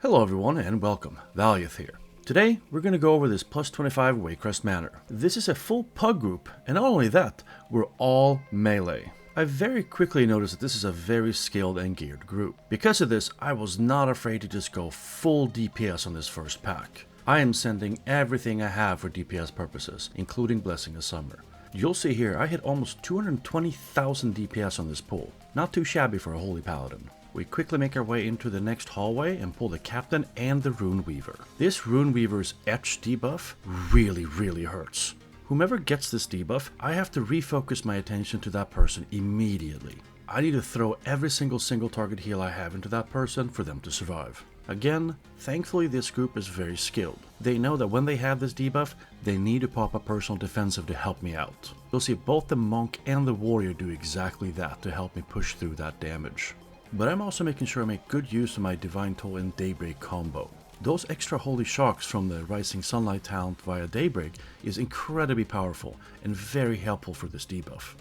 Hello everyone and welcome, Goliath here. Today we're going to go over this plus 25 Waycrest Manor. This is a full pug group, and not only that, we're all melee. I very quickly noticed that this is a very skilled and geared group. Because of this, I was not afraid to just go full DPS on this first pack. I am sending everything I have for DPS purposes, including Blessing of Summer. You'll see here I hit almost 220,000 DPS on this pull. Not too shabby for a Holy Paladin. We quickly make our way into the next hallway and pull the Captain and the Rune Weaver. This Rune Weaver's etch debuff really hurts. Whomever gets this debuff, I have to refocus my attention to that person immediately. I need to throw every single target heal I have into that person for them to survive. Again, thankfully this group is very skilled. They know that when they have this debuff, they need to pop a personal defensive to help me out. You'll see both the Monk and the Warrior do exactly that to help me push through that damage. But I'm also making sure I make good use of my Divine Toll and Daybreak combo. Those extra holy shocks from the Rising Sunlight talent via Daybreak is incredibly powerful and very helpful for this debuff.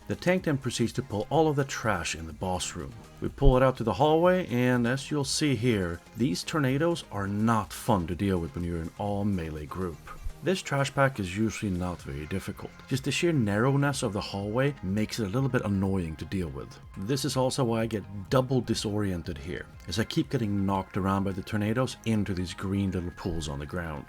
The tank then proceeds to pull all of the trash in the boss room. We pull it out to the hallway, and as you'll see here, these tornadoes are not fun to deal with when you're an all melee group. This trash pack is usually not very difficult. Just the sheer narrowness of the hallway makes it a little bit annoying to deal with. This is also why I get double disoriented here, as I keep getting knocked around by the tornadoes into these green little pools on the ground.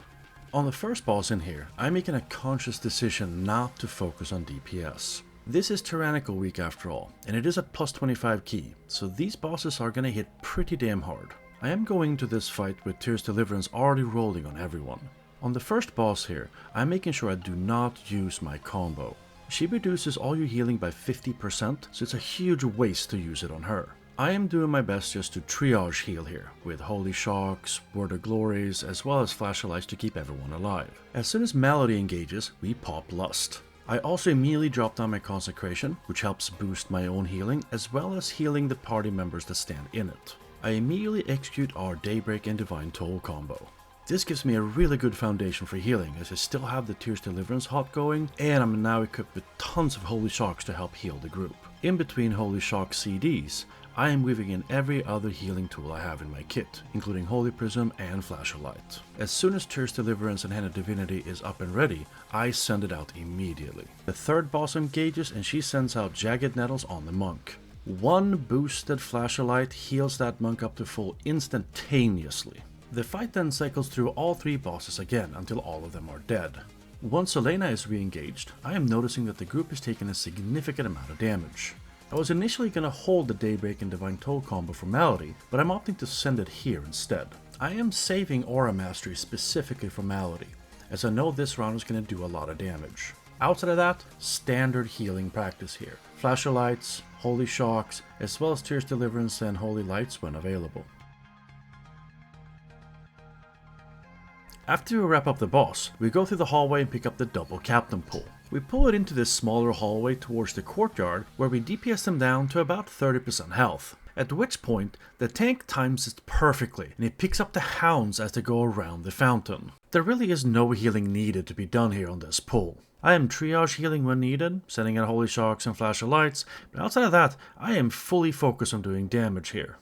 On the first boss in here, I'm making a conscious decision not to focus on DPS. This is Tyrannical Week after all, and it is a plus 25 key, so these bosses are gonna hit pretty damn hard. I am going into this fight with Tears Deliverance already rolling on everyone. On the first boss here, I'm making sure I do not use my combo. She reduces all your healing by 50%, so it's a huge waste to use it on her. I am doing my best just to triage heal here, with Holy Shocks, Word of Glories, as well as Flash of Lights to keep everyone alive. As soon as Malady engages, we pop Lust. I also immediately drop down my Consecration, which helps boost my own healing, as well as healing the party members that stand in it. I immediately execute our Daybreak and Divine Toll combo. This gives me a really good foundation for healing, as I still have the Tears Deliverance hot going, and I'm now equipped with tons of Holy Shocks to help heal the group. In between Holy Shock CDs, I am weaving in every other healing tool I have in my kit, including Holy Prism and Flash of Light. As soon as Tears Deliverance and Hand of Divinity is up and ready, I send it out immediately. The third boss engages and she sends out Jagged Nettles on the Monk. One boosted Flash of Light heals that Monk up to full instantaneously. The fight then cycles through all three bosses again until all of them are dead. Once Elena is re-engaged, I am noticing that the group is taking a significant amount of damage. I was initially going to hold the Daybreak and Divine Toll combo for Malady, but I'm opting to send it here instead. I am saving Aura Mastery specifically for Malady, as I know this round is going to do a lot of damage. Outside of that, standard healing practice here. Flash of Lights, Holy Shocks, as well as Tears Deliverance and Holy Lights when available. After we wrap up the boss, we go through the hallway and pick up the double Captain pull. We pull it into this smaller hallway towards the Courtyard, where we DPS them down to about 30% health. At which point, the tank times it perfectly, and it picks up the hounds as they go around the fountain. There really is no healing needed to be done here on this pull. I am triage healing when needed, sending out Holy Shocks and Flash of Lights, but outside of that, I am fully focused on doing damage here.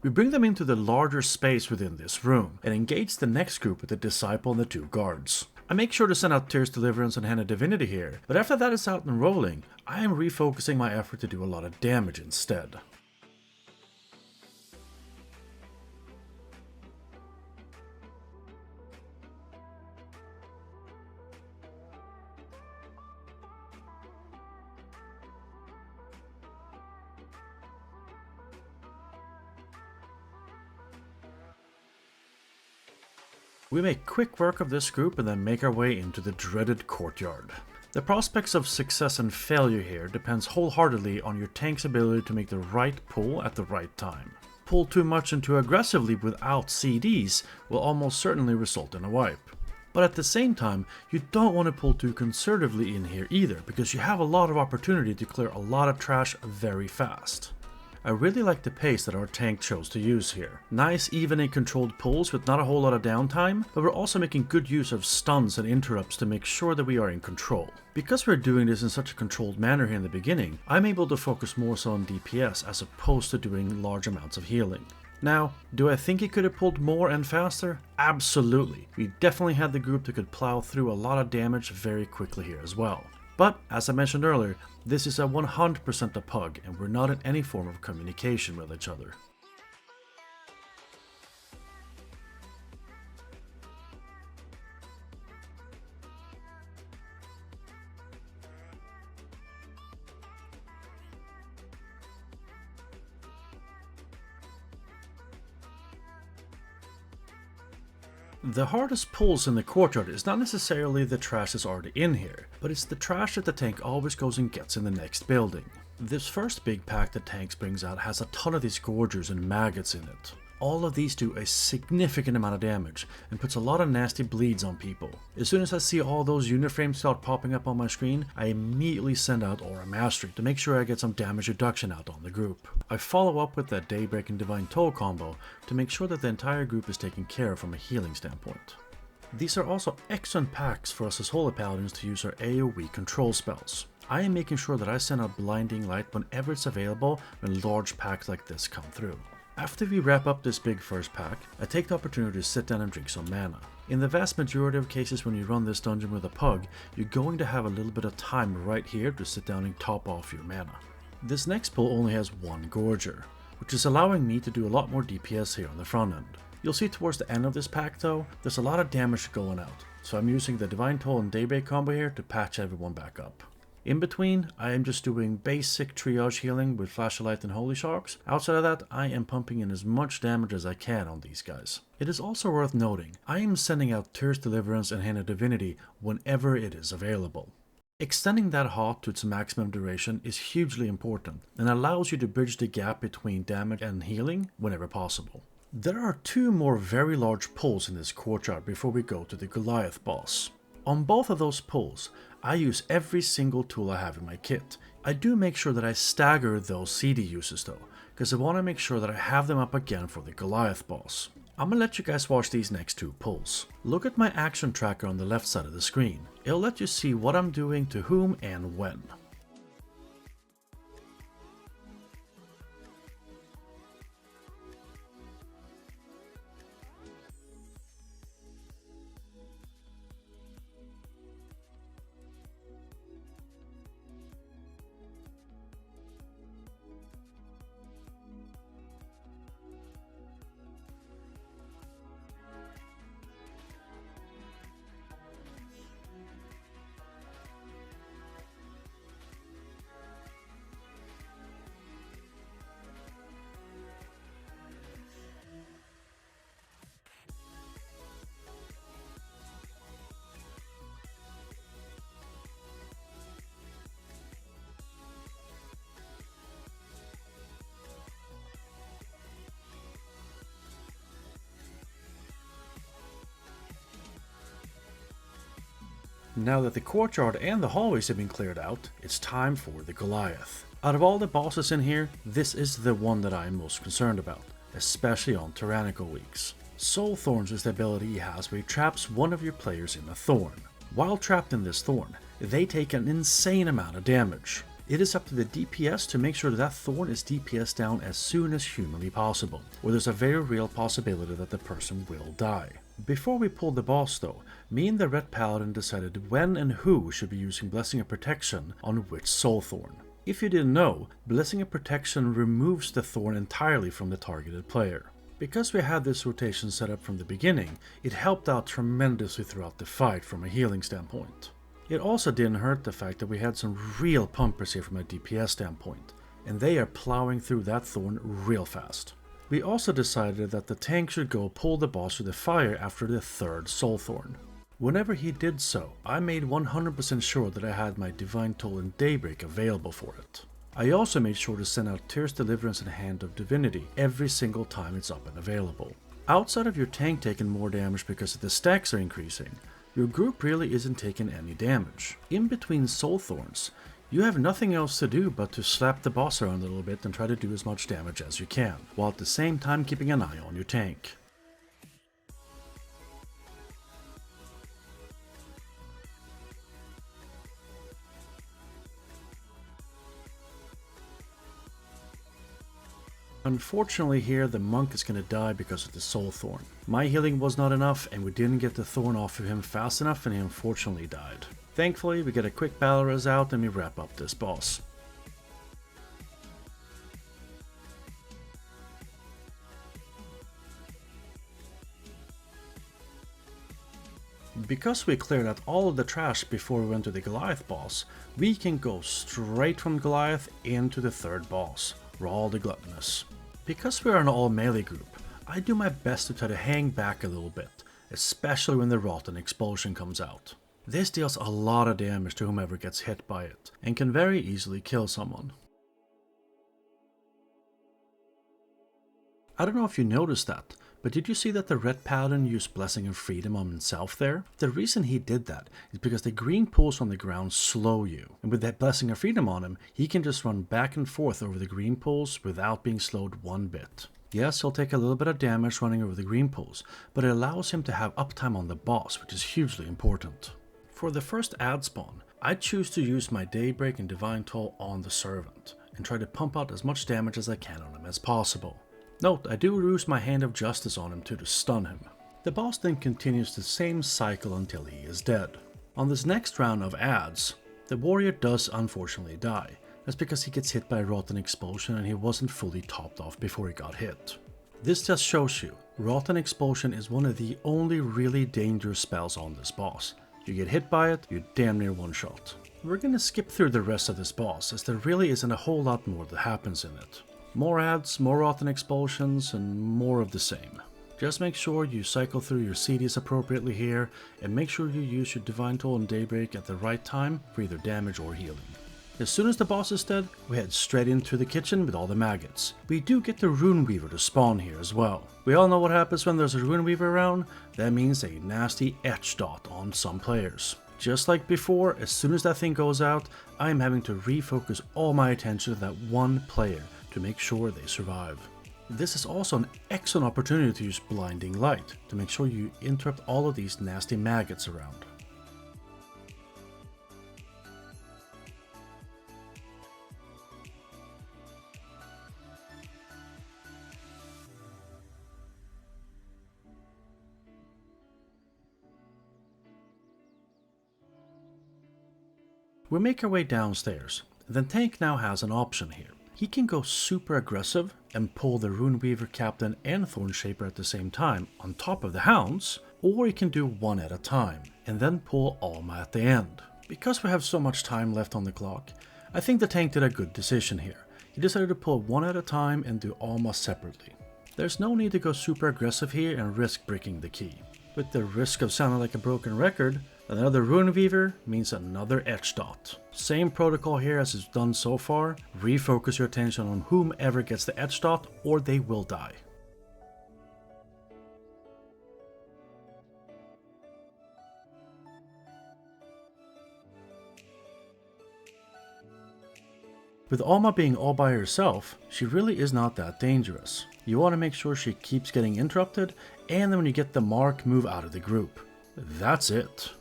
We bring them into the larger space within this room, and engage the next group with the Disciple and the two guards. I make sure to send out Tears Deliverance and Hand of Divinity here, but after that is out and rolling, I am refocusing my effort to do a lot of damage instead. We make quick work of this group and then make our way into the dreaded Courtyard. The prospects of success and failure here depends wholeheartedly on your tank's ability to make the right pull at the right time. Pull too much and too aggressively without CDs will almost certainly result in a wipe. But at the same time, you don't want to pull too conservatively in here either, because you have a lot of opportunity to clear a lot of trash very fast. I really like the pace that our tank chose to use here. Nice, even and controlled pulls with not a whole lot of downtime, but we're also making good use of stuns and interrupts to make sure that we are in control. Because we're doing this in such a controlled manner here in the beginning, I'm able to focus more so on DPS as opposed to doing large amounts of healing. Now, do I think he could have pulled more and faster? Absolutely. We definitely had the group that could plow through a lot of damage very quickly here as well. But, as I mentioned earlier, this is a 100% a pug and we're not in any form of communication with each other. The hardest pulls in the courtyard is not necessarily the trash that's already in here, but it's the trash that the tank always goes and gets in the next building. This first big pack that tanks brings out has a ton of these gorgers and maggots in it. All of these do a significant amount of damage and puts a lot of nasty bleeds on people. As soon as I see all those unit frames start popping up on my screen, I immediately send out Aura Mastery to make sure I get some damage reduction out on the group. I follow up with that Daybreak and Divine Toll combo to make sure that the entire group is taken care of from a healing standpoint. These are also excellent packs for us as Holy Paladins to use our AoE control spells. I am making sure that I send out Blinding Light whenever it's available when large packs like this come through. After we wrap up this big first pack, I take the opportunity to sit down and drink some mana. In the vast majority of cases when you run this dungeon with a pug, you're going to have a little bit of time right here to sit down and top off your mana. This next pull only has one Gorger, which is allowing me to do a lot more DPS here on the front end. You'll see towards the end of this pack though, there's a lot of damage going out, so I'm using the Divine Toll and Daybreak combo here to patch everyone back up. In between, I am just doing basic triage healing with Flashlight and Holy Sharks. Outside of that, I am pumping in as much damage as I can on these guys. It is also worth noting, I am sending out Tear's Deliverance and Hand of Divinity whenever it is available. Extending that halt to its maximum duration is hugely important and allows you to bridge the gap between damage and healing whenever possible. There are two more very large pulls in this courtyard before we go to the Goliath boss. On both of those pulls, I use every single tool I have in my kit. I do make sure that I stagger those CD uses though, because I want to make sure that I have them up again for the Goliath boss. I'm gonna let you guys watch these next two pulls. Look at my action tracker on the left side of the screen. It'll let you see what I'm doing to whom and when. Now that the courtyard and the hallways have been cleared out, it's time for the Goliath. Out of all the bosses in here, this is the one that I am most concerned about, especially on tyrannical weeks. Soul Thorns is the ability he has where he traps one of your players in a thorn. While trapped in this thorn, they take an insane amount of damage. It is up to the DPS to make sure that thorn is DPS down as soon as humanly possible, or there's a very real possibility that the person will die. Before we pulled the boss though, me and the Red Paladin decided when and who should be using Blessing of Protection on which Soul Thorn. If you didn't know, Blessing of Protection removes the thorn entirely from the targeted player. Because we had this rotation set up from the beginning, it helped out tremendously throughout the fight from a healing standpoint. It also didn't hurt the fact that we had some real pumpers here from a DPS standpoint, and they are plowing through that thorn real fast. We also decided that the tank should go pull the boss through the fire after the third Soul Thorn. Whenever he did so, I made 100% sure that I had my Divine Toll and Daybreak available for it. I also made sure to send out Tear's Deliverance and Hand of Divinity every single time it's up and available. Outside of your tank taking more damage because the stacks are increasing, your group really isn't taking any damage. In between Soul Thorns, You have nothing else to do but to slap the boss around a little bit and try to do as much damage as you can, while at the same time keeping an eye on your tank. Unfortunately here, the monk is going to die because of the soul thorn. My healing was not enough and we didn't get the thorn off of him fast enough and he unfortunately died. Thankfully, we get a quick battle res out and we wrap up this boss. Because we cleared out all of the trash before we went to the Goliath boss, we can go straight from Goliath into the third boss, Raw the Gluttonous. Because we are an all melee group, I do my best to try to hang back a little bit, especially when the Rotten Explosion comes out. This deals a lot of damage to whomever gets hit by it, and can very easily kill someone. I don't know if you noticed that, but did you see that the red paladin used Blessing of Freedom on himself there? The reason he did that is because the green pools on the ground slow you, and with that Blessing of Freedom on him, he can just run back and forth over the green pools without being slowed one bit. Yes, he'll take a little bit of damage running over the green pools, but it allows him to have uptime on the boss, which is hugely important. For the first ad spawn, I choose to use my Daybreak and Divine Toll on the Servant, and try to pump out as much damage as I can on him as possible. Note, I do use my Hand of Justice on him to stun him. The boss then continues the same cycle until he is dead. On this next round of ads, the warrior does unfortunately die. That's because he gets hit by a Rotten Explosion and he wasn't fully topped off before he got hit. This just shows you, Rotten Explosion is one of the only really dangerous spells on this boss. You get hit by it, you damn near one shot. We're gonna skip through the rest of this boss as there really isn't a whole lot more that happens in it. More ads, more Rotten Explosions, and more of the same. Just make sure you cycle through your CDs appropriately here, and make sure you use your Divine Toll and Daybreak at the right time for either damage or healing. As soon as the boss is dead, we head straight into the kitchen with all the maggots. We do get the Rune Weaver to spawn here as well. We all know what happens when there's a Rune Weaver around. That means a nasty etch dot on some players. Just like before, as soon as that thing goes out, I am having to refocus all my attention to that one player to make sure they survive. This is also an excellent opportunity to use Blinding Light to make sure you interrupt all of these nasty maggots around. We make our way downstairs, and then Tank now has an option here. He can go super aggressive and pull the Rune Weaver Captain and Thorn Shaper at the same time on top of the Hounds, or he can do one at a time and then pull Alma at the end. Because we have so much time left on the clock, I think the Tank did a good decision here. He decided to pull one at a time and do Alma separately. There's no need to go super aggressive here and risk breaking the key. With the risk of sounding like a broken record, another Rune Weaver means another etch dot. Same protocol here as it's done so far. Refocus your attention on whomever gets the etch dot or they will die. With Alma being all by herself, she really is not that dangerous. You want to make sure she keeps getting interrupted, and then when you get the mark, move out of the group. That's it.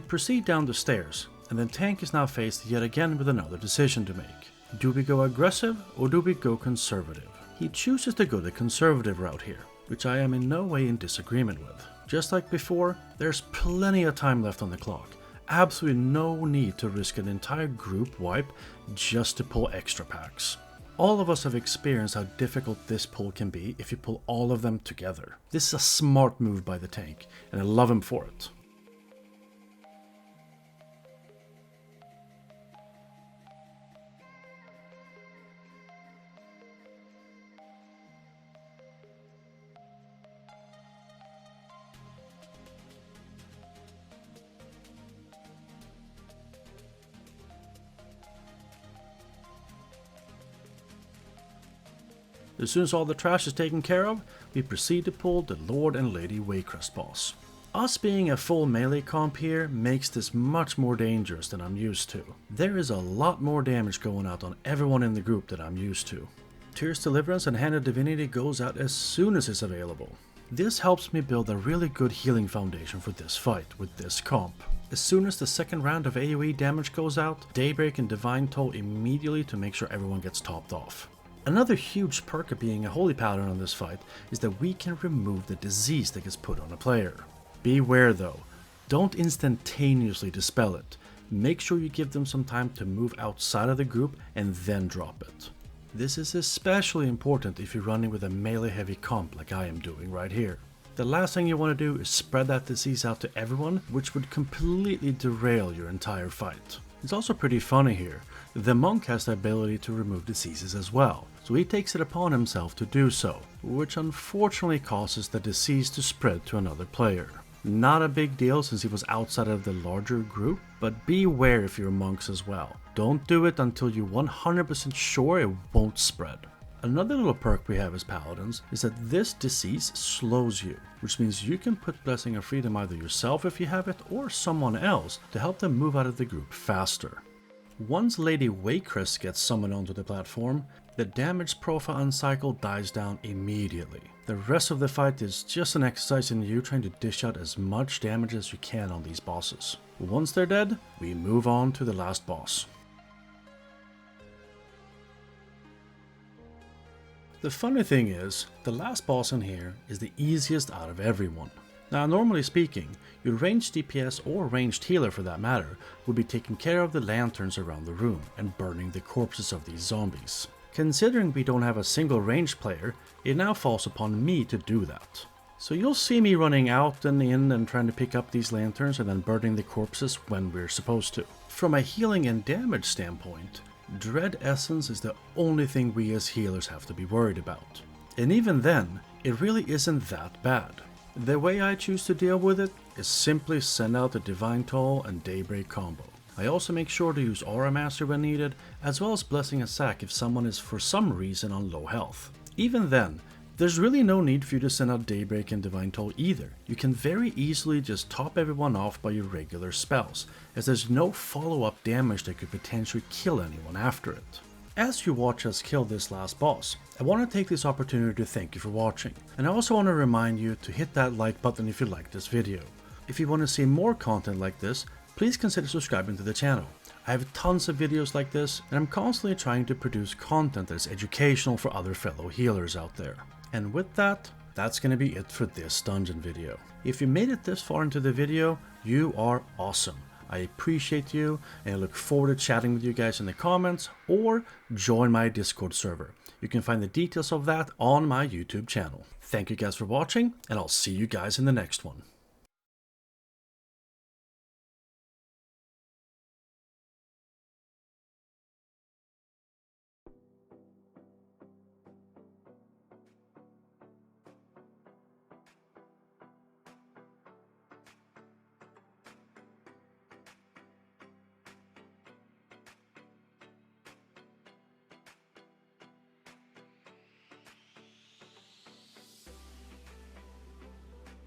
Proceed down the stairs, and then Tank is now faced yet again with another decision to make. Do we go aggressive or do we go conservative? He chooses to go the conservative route here, which I am in no way in disagreement with. Just like before, there's plenty of time left on the clock. Absolutely no need to risk an entire group wipe just to pull extra packs. All of us have experienced how difficult this pull can be if you pull all of them together. This is a smart move by the Tank, and I love him for it. As soon as all the trash is taken care of, we proceed to pull the Lord and Lady Waycrest boss. Us being a full melee comp here makes this much more dangerous than I'm used to. There is a lot more damage going out on everyone in the group than I'm used to. Tears Deliverance and Hand of Divinity goes out as soon as it's available. This helps me build a really good healing foundation for this fight with this comp. As soon as the second round of AoE damage goes out, Daybreak and Divine Toll immediately to make sure everyone gets topped off. Another huge perk of being a Holy Paladin on this fight is that we can remove the disease that gets put on a player. Beware though, don't instantaneously dispel it. Make sure you give them some time to move outside of the group and then drop it. This is especially important if you're running with a melee heavy comp like I am doing right here. The last thing you want to do is spread that disease out to everyone, which would completely derail your entire fight. It's also pretty funny here. The monk has the ability to remove diseases as well, so he takes it upon himself to do so, which unfortunately causes the disease to spread to another player. Not a big deal since he was outside of the larger group, but beware if you're monks as well. Don't do it until you're 100% sure it won't spread. Another little perk we have as paladins is that this disease slows you, which means you can put Blessing of Freedom either yourself if you have it or someone else to help them move out of the group faster. Once Lady Waycrest gets summoned onto the platform, the damage profile and cycle dies down immediately. The rest of the fight is just an exercise in you trying to dish out as much damage as you can on these bosses. Once they're dead, we move on to the last boss. The funny thing is, the last boss in here is the easiest out of everyone. Now normally speaking, your ranged DPS or ranged healer for that matter would be taking care of the lanterns around the room and burning the corpses of these zombies. Considering we don't have a single ranged player, it now falls upon me to do that. So you'll see me running out and in and trying to pick up these lanterns and then burning the corpses when we're supposed to. From a healing and damage standpoint, Dread Essence is the only thing we as healers have to be worried about. And even then, it really isn't that bad. The way I choose to deal with it is simply send out the Divine Toll and Daybreak combo. I also make sure to use Aura Master when needed, as well as Blessing of Sack if someone is for some reason on low health. Even then, there's really no need for you to send out Daybreak and Divine Toll either. You can very easily just top everyone off by your regular spells, as there's no follow-up damage that could potentially kill anyone after it. As you watch us kill this last boss, I want to take this opportunity to thank you for watching, and I also want to remind you to hit that like button if you like this video. If you want to see more content like this, please consider subscribing to the channel. I have tons of videos like this, and I'm constantly trying to produce content that is educational for other fellow healers out there. And with that, that's going to be it for this dungeon video. If you made it this far into the video, you are awesome. I appreciate you, and I look forward to chatting with you guys in the comments or join my Discord server. You can find the details of that on my YouTube channel. Thank you guys for watching, and I'll see you guys in the next one.